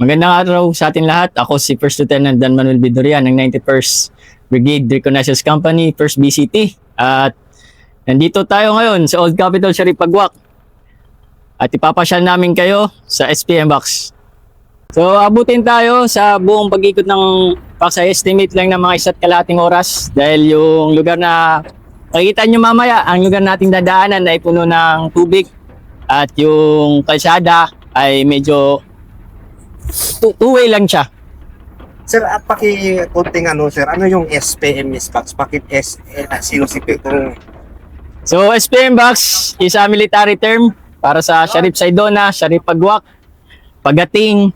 Magandang araw sa atin lahat. Ako si First Lieutenant Dan Manuel Bidorian ng 91st Brigade Reconnaissance Company, 1st BCT. At nandito tayo ngayon sa Old Capitol Sharif Pagwak. At ipapasyal namin kayo sa SPM box. So abutin tayo sa buong pag-ikot ng box. I estimate lang ng mga 1.5 oras dahil yung lugar na makikita nyo mamaya, ang lugar nating dadaanan ay puno ng tubig at yung kalsada ay medyo two-way lang siya. Sir, at paki-kunting sir, ano yung SPM box? Bakit sinusipi kung... So SPM box is a military term para sa Sharif Saydona, Sharif Pagwak, Pagating,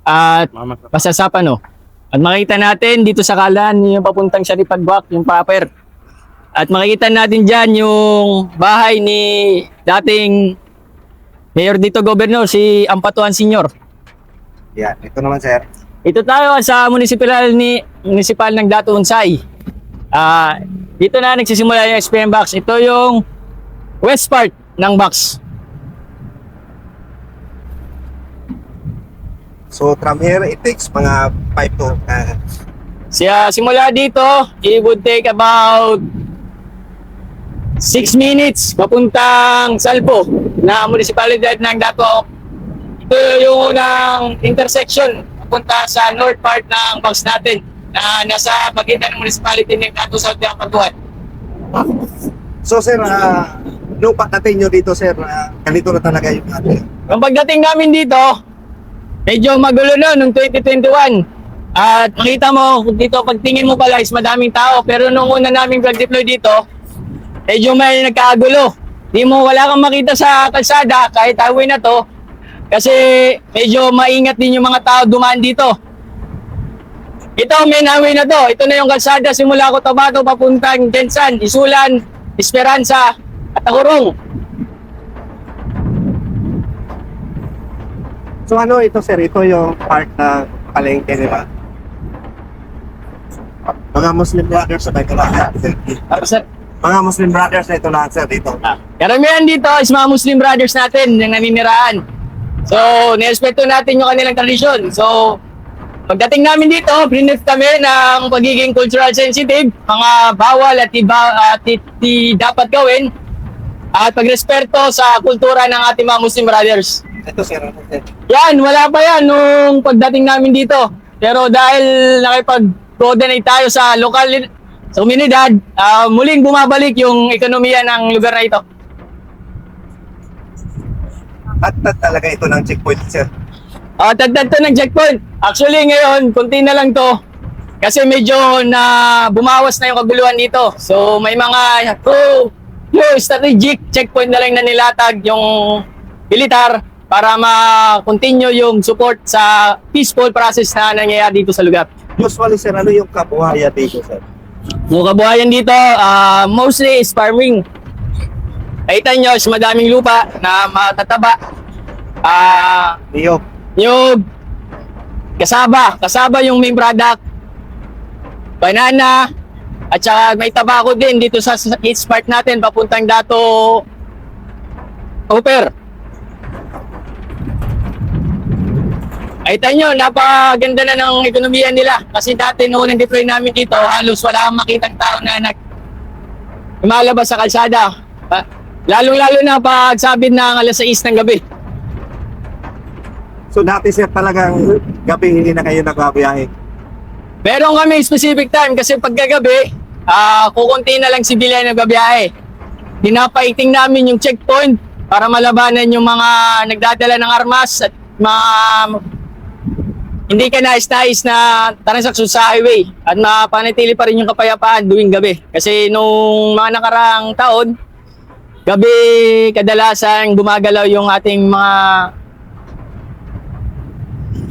at Pasasapano. At makikita natin dito sa kalan yung papuntang Sharif Pagwak, yung proper. At makikita natin dyan yung bahay ni dating Mayor dito Gobernador, si Ampatuan Sr. Yan, ito naman sir. Ito tayo sa municipal ng Dato Unsay. Dito na nagsisimula yung SPM box. Ito yung west part ng box. So from here, it takes mga 5 to... Simula dito, it would take about 6 minutes papuntang Salpo na munisipalidad ng Dato. Ito yung unang intersection papunta sa north part ng box natin na nasa pagitan ng municipality ng Dato South Patuan. So sir, nung pagdating nyo dito sir, ganito na talaga yung ating... Ang pagdating namin dito, medyo magulo noon, noong 2021. At makita mo, dito pagtingin mo pala is madaming tao. Pero nung una naming pag-deploy dito, medyo may nagkakagulo. Wala kang makita sa kalsada kahit highway na to. Kasi medyo maingat din yung mga tao dumaan dito. Ito, main highway na to. Ito na yung kalsada simula Cotabato papuntang Jensan, Isulan, Esperanza, at Takurong. So ano ito sir, ito yung part na palengke, di ba? Mga Muslim brothers na ito lahat sir. Mga Muslim brothers na ito lahat sir dito. Karamihan dito is mga Muslim brothers natin yung naniniraan. So, nirespeto natin yung kanilang tradisyon. So, pagdating namin dito, brief kami ng pagiging cultural sensitive, mga bawal at dapat gawin, at pagrespeto sa kultura ng ating mga Muslim brothers. Ito sir, ano sir? Yan, wala pa yan nung pagdating namin dito. Pero dahil nakipag-coordinate tayo sa lokal, sa komunidad, muling bumabalik yung ekonomiya ng lugar na ito. At talaga ito ng checkpoint sir. Tagtad to ng checkpoint. Actually ngayon, konti na lang to. Kasi medyo na bumawas na yung kaguluhan dito. So may mga strategic checkpoint na lang na nilatag yung militar para ma-continue yung support sa peaceful process na nangyayari dito sa lugar. Usually sir, ano yung kabuhayan dito sir? Yung kabuhayan dito, mostly is farming. Nakita nyo, is madaming lupa na matataba. Niyog. Yung kasaba yung main product, banana, at saka may tabako din dito sa east part natin papuntang Dato Upper. Nakita nyo, napaganda na ng ekonomiya nila kasi dati noon ang deploy namin dito, halos wala kang makitang tao na lumalabas sa kalsada. Lalong-lalo na pag sabit ng alas 6 ng gabi. So dati sir talagang gabi hindi na kayo nagbabiyahe? Meron kami specific time kasi pagkagabi, kukunti na lang sibilyan na nagbabiyahe. Pinapaiting namin yung checkpoint para malabanan yung mga nagdadala ng armas at mga hindi ka nais-nais na transaksyon sa highway at mapanatili pa rin yung kapayapaan tuwing gabi. Kasi nung mga nakaraang taon, gabi kadalasan gumagalaw yung ating mga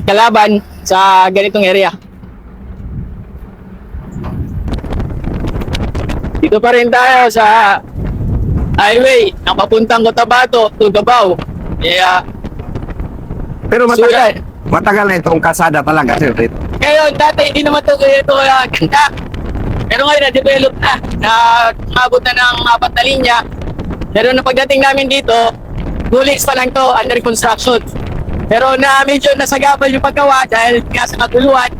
kalaban sa ganitong area. Dito pa rin tayo sa highway ng papuntang Cotabato to Davao. Pero matagal na itong kalsada talaga sir dito. Ngayon, dati hindi naman ito ganda. Pero ngayon na-develop na umabot na ng 4 na linya. Pero na pagdating namin dito, bullets pa lang to, under construction. Pero medyo nasagabal yung paggawa dahil nga sa kaguluhan.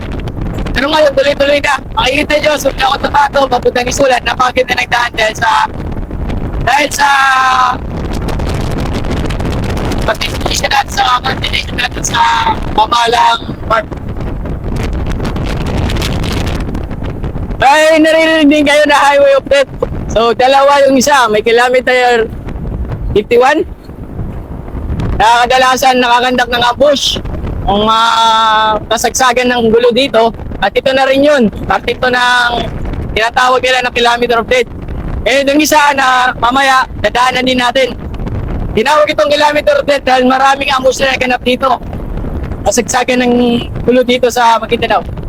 Pero ngayon, tuloy-tuloy na. Makikita nyo, sunod ako tapato, papuntang isulat, napakaganda ng daan dahil sa pag-destination natin sa coordination natin sa pamahalang park. Ay, naririnig din kayo na highway update. So, dalawa yung isa. May kilometer 51. Kadalasan nakakandak ng ambush. Ang kasagsagan ng gulo dito. At ito na rin yun. Part ito ng tinatawag nila na kilometer update. Yung isa na mamaya, dadaanan din natin. Tinawag itong kilometer update dahil maraming ambush na naganap dito. Kasagsagan ng gulo dito sa Maguindanao.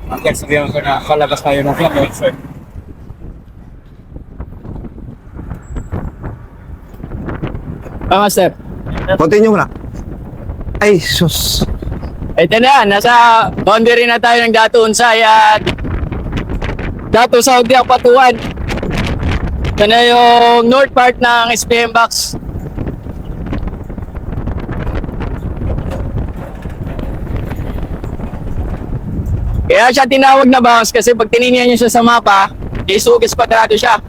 Okay, sabihan ko na kalabas tayo ng vlog. Master. Continue mo na. Ay, sus. Ito na, nasa boundary na tayo ng Dato Unsay at Dato Saudi ang Patuan. Ito na yung north part ng SPM box. Kaya siya tinawag na box kasi pag tiningnan niyo siya sa mapa, isugis kwadrado siya.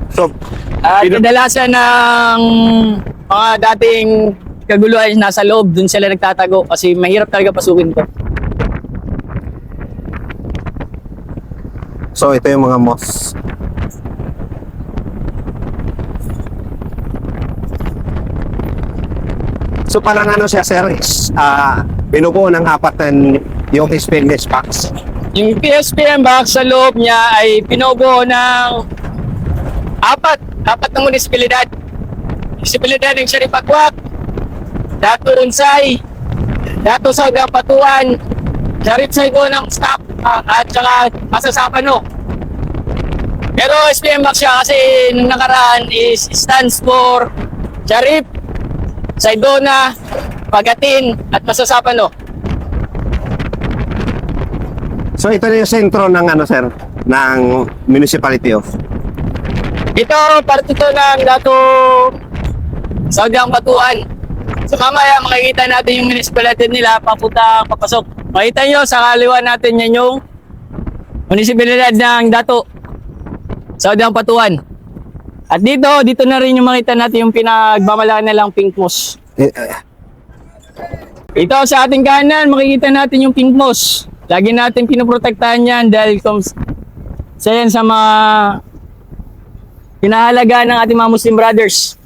So, At kadalasan ng mga dating kaguluhan nasa loob, dun sila nagtatago kasi mahirap talaga pasukin to. so ito yung mga moss. So parang ano siya, sir, is binubuo ng apatan yung stainless box. Yung PSPM box sa loob niya ay pinubuo ng apat na munisipalidad. Munisipalidad ng Sharipagwak, Dato Unsay, Dato Saudi ang Patuan, Sharip Saigo ng staff, at saka Masasapano. Pero SPM box siya kasi nung nakaraan is stands for Sharip, Saidona, Pagatin, at Masasapano. So ito na yung sentro ng ano, sir, ng municipality of. Ito, parte to ng Dato Saudi ang Patuan. So mamaya makikita natin yung municipality nila papasok. Makita nyo sa kaliwa natin yan yung municipalidad ng Dato Saudi ang Patuan. At dito na rin yung makita natin yung pinagmamalaan nilang Pink Moss. Ito sa ating kanan, makikita natin yung Pink Moss. Lagi natin pinoprotektahan yan dahil sa yan sa mga pinahalagaan ng ating mga Muslim brothers.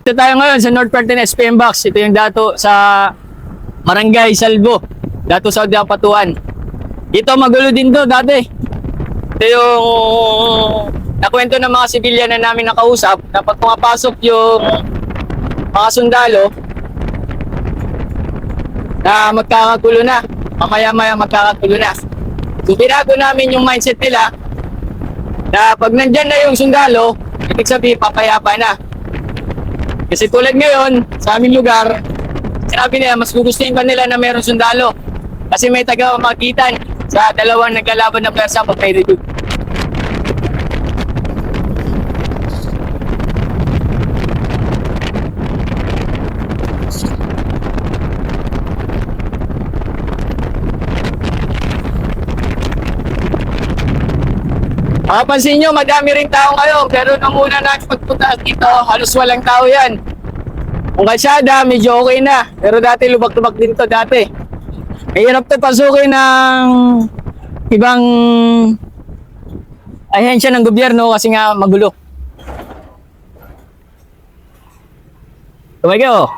Ito tayo ngayon sa north part ng SPM box. Ito yung dato sa Barangay Salvo, Dato Saudi ang Patuan. Ito magulo din to dati. Ito yung nakwento ng mga sibilyan na namin nakausap na pag pumapasok yung mga sundalo na magkakagulo na. Mamaya-maya magkakagulo na. So binago namin yung mindset nila na pag nandyan na yung sundalo, ibig sabihin papayapa na. Kasi tulad ngayon, sa aming lugar, sinabi nila, mas gugustuhin pa nila na mayroong sundalo. Kasi may taga-magitan sa dalawang naglalaban na pwersa pag may redo. Makapansin nyo, madami rin tao ngayon. Pero nung una natin pagpunta dito, halos walang tao yan. Kung kalsada, medyo okay na. Pero dati, lubak-lubak din to dati. Mahirap to pasukin ng ibang ahensya ng gobyerno kasi nga magulo. Tumagay oh.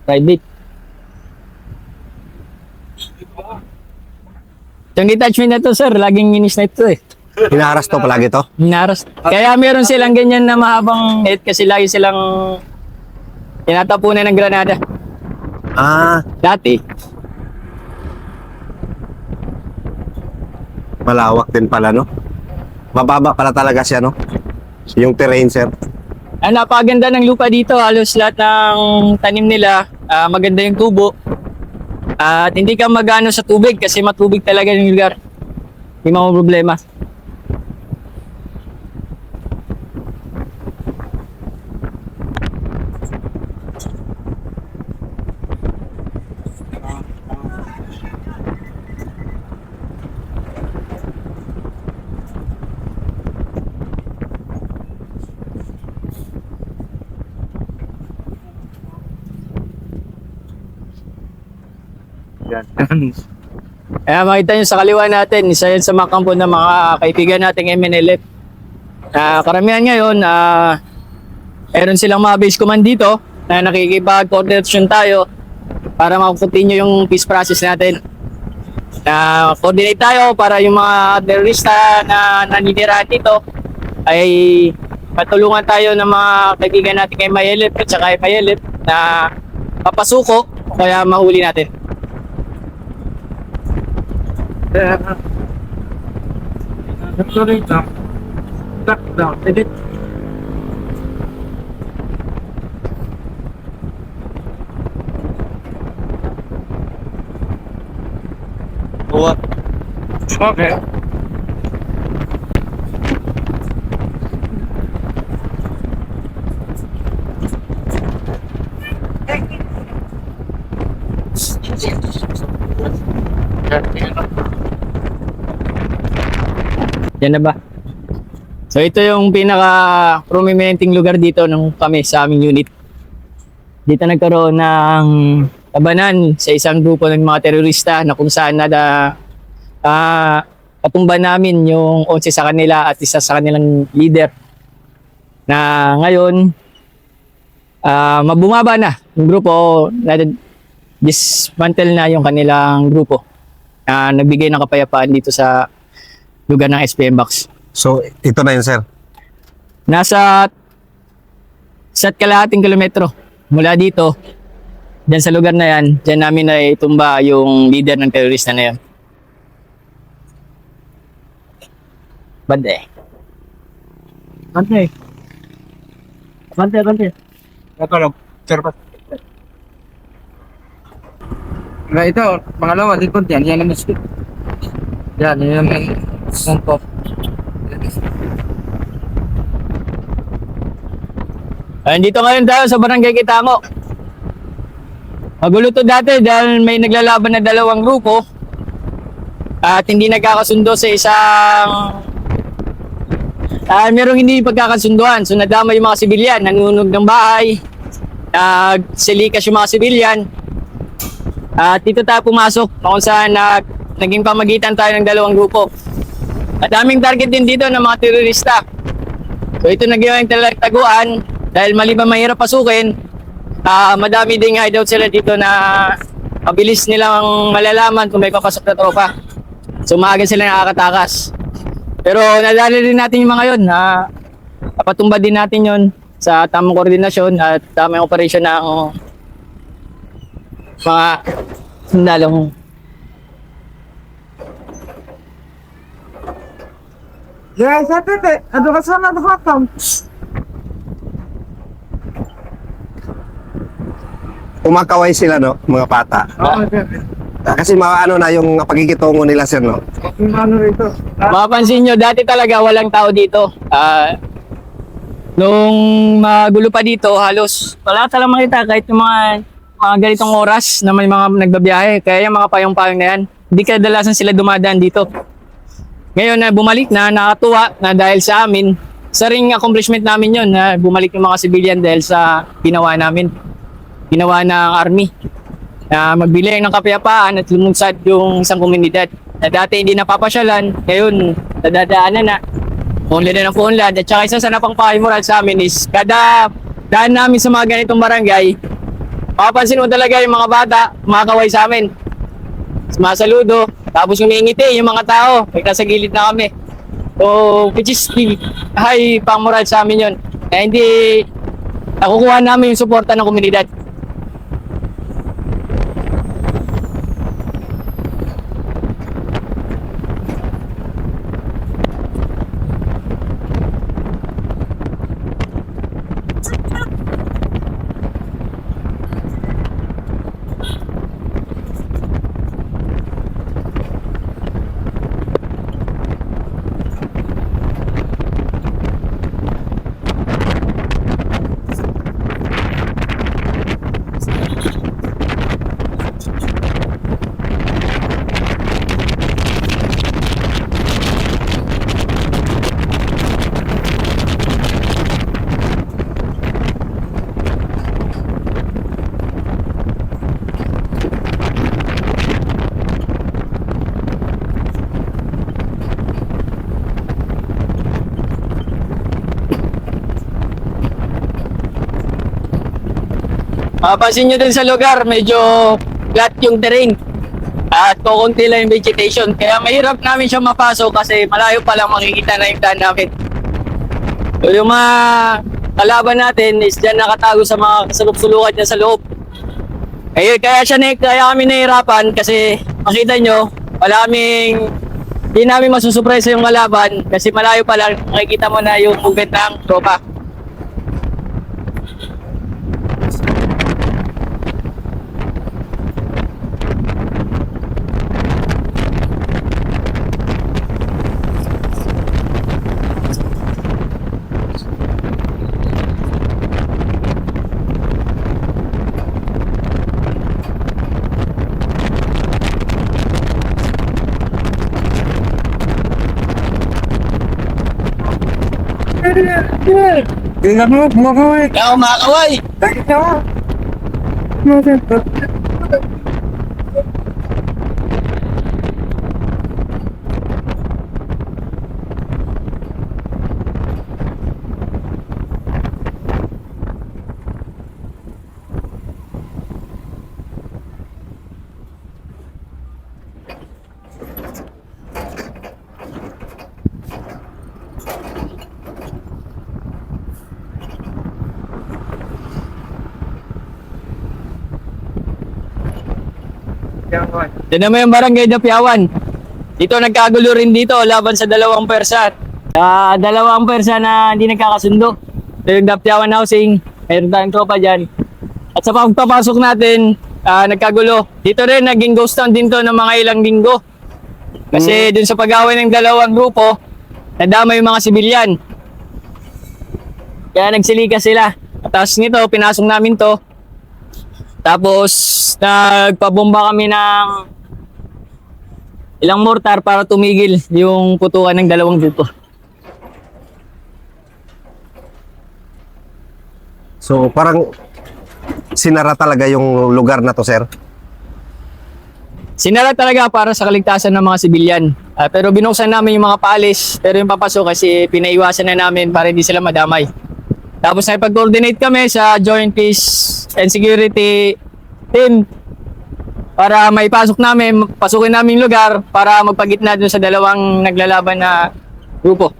private. Yung detachment na to, sir, laging inis na ito eh. Hinaharas to palagi to? Hinaras. Kaya meron silang ganyan na mahabang net kasi lagi silang tinatapunan ng granada. Ah, Dati. malawak din pala, no? Mababa pala talaga siya, no? Yung terrain, sir. Napakaganda ng lupa dito. Halos lahat ng tanim nila, maganda yung tubo. At hindi ka magano sa tubig kasi matubig talaga yung lugar. Hindi mo problema. Yan. Kaya makita nyo sa kaliwa natin, isa yan sa mga kampo ng mga kaibigan nating MNLF. Karamihan ngayon, meron silang mga base command dito na nakikipag-coordination tayo para mag-continue yung peace process natin. Coordinate tayo para yung mga terorista na naninirahan dito ay patulungan tayo ng mga kaibigan natin kay MILF at saka MILF na papasuko o kaya mahuli natin. Okay. Yan na ba? So ito yung pinaka prominenting lugar dito nung kami sa aming unit. Dito nagkaroon ng labanan sa isang grupo ng mga terorista na kung saan patumba namin yung 11 sa kanila at isa sa kanilang leader. Na ngayon, mabumaba na yung grupo, na dismantle na yung kanilang grupo. Nagbigay ng kapayapaan dito sa lugar ng SPM Box. So, ito na yun, sir. Nasa kalahating kilometro mula dito, dyan sa lugar na yan, dyan namin na itumba yung leader ng terorista na yan. Bante. Bante. Bante, bante. Ito lang. Sir, ito, pangalawa, likod yan. Yan ang mistake. Yan, yan ang suntok. Dito ngayon tayo sa Barangay Kitamo. Magulo to dati dahil may naglalaban na dalawang grupo at hindi nagkakasundo sa isang merong hindi pagkakasunduan. So nadama yung mga sibilyan, nanunog ng bahay, nagsilikas yung mga sibilyan. At dito tayo pumasok kung saan naging pamagitan tayo ng dalawang grupo. At aming target din dito ng mga terorista. So ito naging taguan dahil maliban mahirap pasukin, madami ding hideout sila dito na mabilis nilang malalaman kung may papasok na tropa. So maaga sila nakakatakas. Pero nadali rin natin yung mga yun. Patumba din natin yun sa tamang koordinasyon at tamang operasyon ng mga sundalong. Ya, sa tete, ano ka sana nakakam? Kumakaway sila, no? Mga bata. Kasi ano na yung pagikitungo nila, sir, no? Ano rito? Mapapansin nyo, dati talaga walang tao dito. Nung magulo pa dito, halos wala talagang makita kahit yung mga ganitong oras na may mga nagbabiyahe. Kaya yung mga payong-payong na yan, hindi kadalasan sila dumadaan dito. Ngayon na bumalik na, nakatuwa na dahil sa amin, sa ring accomplishment namin yun na bumalik yung mga civilian dahil sa ginawa namin. Ginawa ng army na magbili ng kapayapaan at lumunsad yung isang komunidad na dati hindi napapasyalan, ngayon nadadaanan na. Punlad na ng punlad. At saka isa sa napangpahay moral sa amin is kada daan namin sa mga ganitong barangay, Mapapansin mo talaga yung mga bata, kumakaway sa amin. Sumasaludo, tapos humingiti yung mga tao, nasa gilid na kami. So, which is high pang-moral sa amin yun. Kaya hindi nakukuha namin yung suporta ng komunidad. Mapapansin nyo din sa lugar, medyo flat yung terrain at kukunti lang yung vegetation. Kaya mahirap namin siya mapasok kasi malayo pa lang makikita na yung daan namin. So yung mga kalaban natin is dyan nakatago sa mga kasulok-sulukan niya sa loob. Kaya kami nahihirapan kasi makita nyo, hindi namin masusupresa yung kalaban kasi malayo pa lang makikita mo na yung movement ng tropa. Tingnan mo, kumakaway. Kaya kumakaway! Bakit ka? Tignan mo yung barangay na Piawan. Dito nagkagulo rin dito laban sa dalawang persa. Dalawang persa na hindi nagkakasundo. Ito yung Piawan housing. Mayroon tayong tropa dyan. At sa pagpapasok natin, nagkagulo. Dito rin naging ghost town din to ng mga ilang linggo. Kasi dun sa pag-away ng dalawang grupo, nadama yung mga sibilyan. Kaya nagsilika sila. At tapos nito, pinasok namin to. Tapos, nagpabomba kami ng ilang mortar para tumigil yung putukan ng dalawang grupo. So parang sinara talaga yung lugar na to, sir. Sinara talaga para sa kaligtasan ng mga sibilyan. Pero binuksan namin yung mga paalis, pero yung papasok kasi pinaiwasan na namin para hindi sila madamay. Tapos nakipag-coordinate kami sa Joint Peace and Security Team para maipasok namin, pasukin namin lugar para magpagitna dun sa dalawang naglalaban na grupo.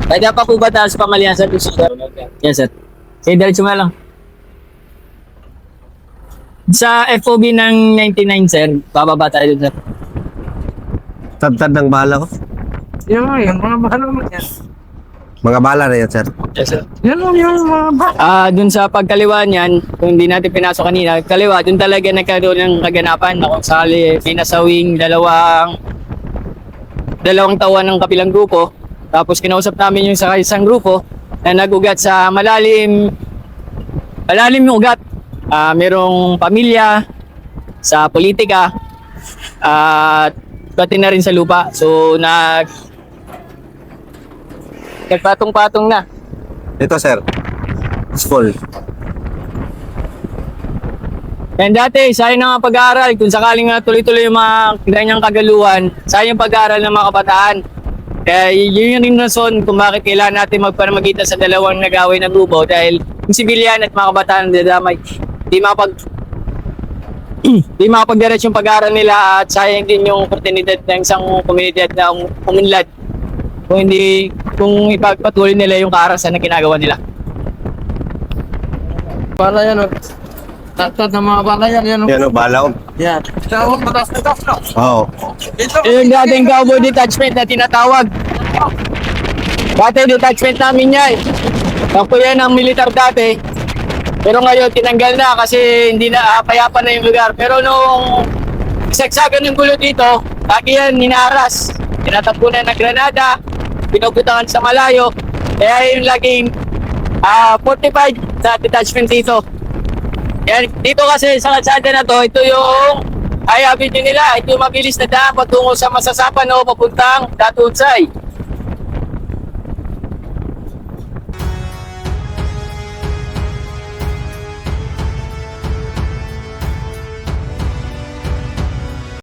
Pwede pa po ba tayo sa pamalihan sa sir? Yes, sir. Sige, diretso mo na lang. Sa FOB ng 99, sir, bababa tayo dun, sir. Tad-tad ng bala ko. Yung mga bala mo yan. Mga bala na yan, sir. Yes, sir. Yan yung mga bala. Dun sa pagkaliwa niyan, kung hindi natin pinasok kanina, kaliwa, dun talaga nagkaroon ng kaganapan na kung sakali pinasawing dalawang tawan ng kapilang grupo. Tapos kinausap namin yung sa isang grupo na nagugat sa malalim malalim yung ugat. Merong pamilya, sa politika, at pati na rin sa lupa. So, nagpatong-patong na. Ito, sir. School. And dati, sayang na nga pag-aaral. Kung sakaling nga tuloy-tuloy yung mga ganyang kagaluhan, sayang yung pag-aaral ng mga kabataan. Kaya yun yung rason kung bakit kailangan natin magpanamagitan sa dalawang nag-away na grupo dahil yung sibilyan at mga kabataan dadamay, di makapagdiretso yung pag-aaral nila at sayang din yung oportunidad ng isang komunidad na umunlad kung ipagpatuloy nila yung kaarasan na ginagawa nila. Para yan, oh. Tatat ng mga bala yan, yan. Yan o, bala o. Yan. Tawag mataas na taas, no? Oo. Yung dating cowboy detachment na tinatawag. Dati detachment namin yan. Ako yan ang militar dati. Pero ngayon tinanggal na kasi hindi na payapa na yung lugar. Pero nung saksagan ng gulo dito, lagi yan ninaras. Tinatampunan ng granada, pinuputangan sa malayo. Kaya yung laging 45 sa detachment dito. Yan, dito kasi sa kalsada na to, ito yung highway nila. Ito yung mabilis na daan patungo sa Masasapan o papuntang Datunsay.